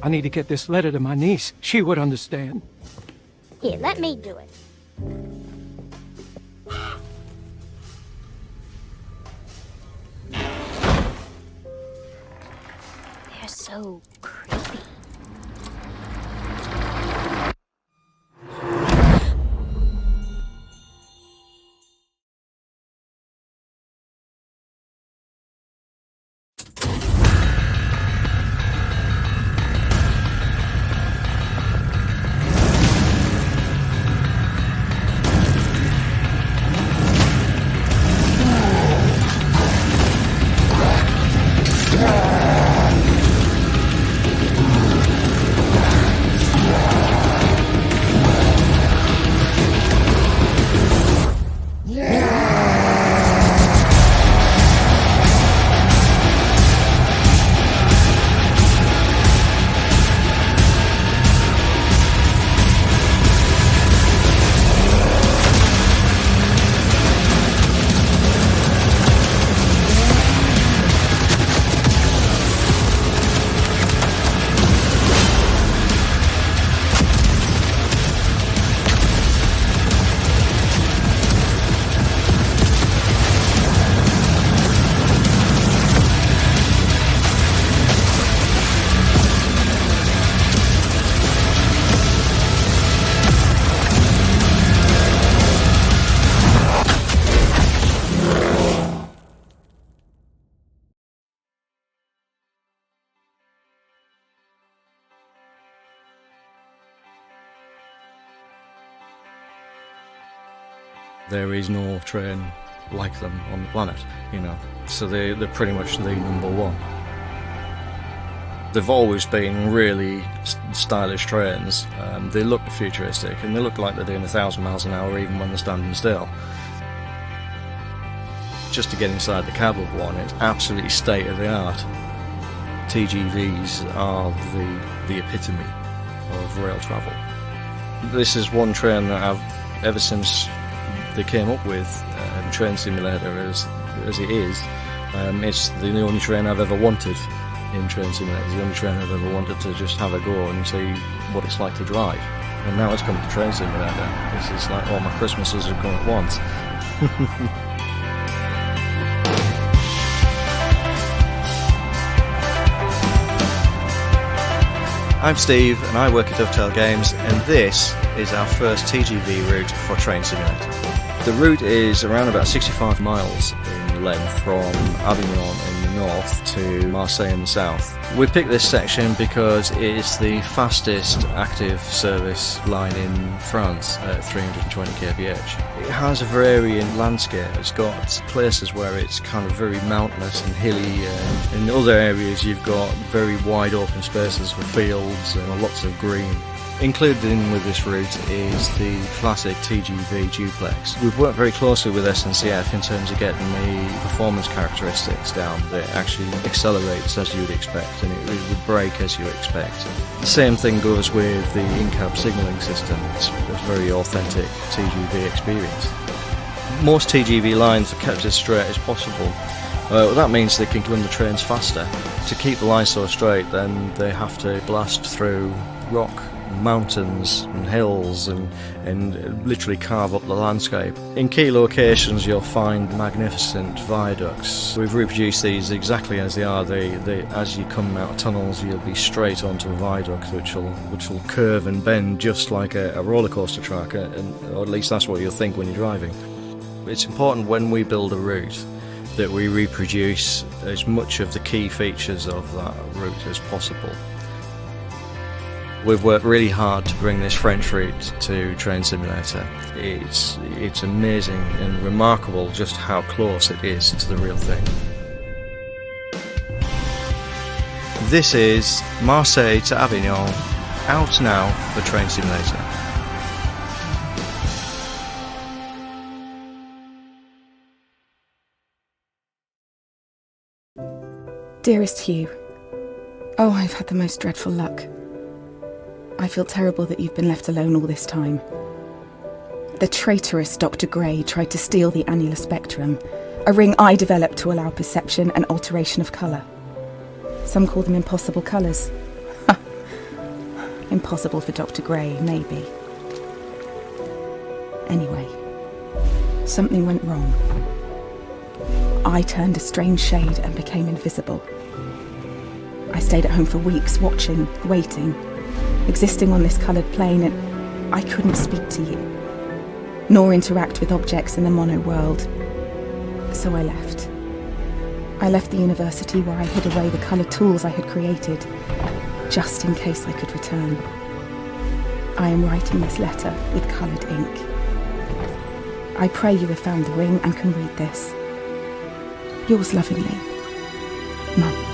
I need to get this letter to my niece. She would understand. Here, let me do it. They're so creepy. There is no train like them on the planet, you know, so they're pretty much the number one. They've always been really stylish trains. They look futuristic and they look like they're doing 1,000 miles an hour even when they're standing still. Just to get inside the cab of one, it's absolutely state of the art. TGVs are the epitome of rail travel. This is one train that I've, ever since they came up with Train Simulator as it is, it's the only train I've ever wanted in Train Simulator. It's the only train I've ever wanted to just have a go and see what it's like to drive. And now it's come to Train Simulator. This is like all my Christmases have come at once. I'm Steve and I work at Dovetail Games, and this is our first TGV route for Train Simulator. The route is around about 65 miles in length from Avignon in the north to Marseille in the south. We picked this section because it is the fastest active service line in France at 320 kph. It has a varying landscape. It's got places where it's kind of very mountainous and hilly, and in other areas you've got very wide open spaces with fields and lots of green. Included in with this route is the classic TGV duplex. We've worked very closely with SNCF in terms of getting the performance characteristics down. It actually accelerates as you would expect, and it would brake as you expect. The same thing goes with the in-cab signalling system. It's a very authentic TGV experience. Most TGV lines are kept as straight as possible. That means they can run the trains faster. To keep the line so straight, then they have to blast through rock, mountains and hills and literally carve up the landscape. In key locations you'll find magnificent viaducts. We've reproduced these exactly as they are. As you come out of tunnels you'll be straight onto a viaduct which will curve and bend just like a roller coaster track, or at least that's what you'll think when you're driving. It's important when we build a route that we reproduce as much of the key features of that route as possible. We've worked really hard to bring this French route to Train Simulator. It's amazing and remarkable just how close it is to the real thing. This is Marseille to Avignon, out now for Train Simulator. Dearest Hugh, oh, I've had the most dreadful luck. I feel terrible that you've been left alone all this time. The traitorous Dr. Gray tried to steal the annular spectrum, a ring I developed to allow perception and alteration of colour. Some call them impossible colours. Impossible for Dr. Gray, maybe. Anyway, something went wrong. I turned a strange shade and became invisible. I stayed at home for weeks, watching, waiting, existing on this coloured plane, and I couldn't speak to you, nor interact with objects in the mono world. So I left. I left the university where I hid away the coloured tools I had created, just in case I could return. I am writing this letter with coloured ink. I pray you have found the ring and can read this. Yours lovingly, Mum.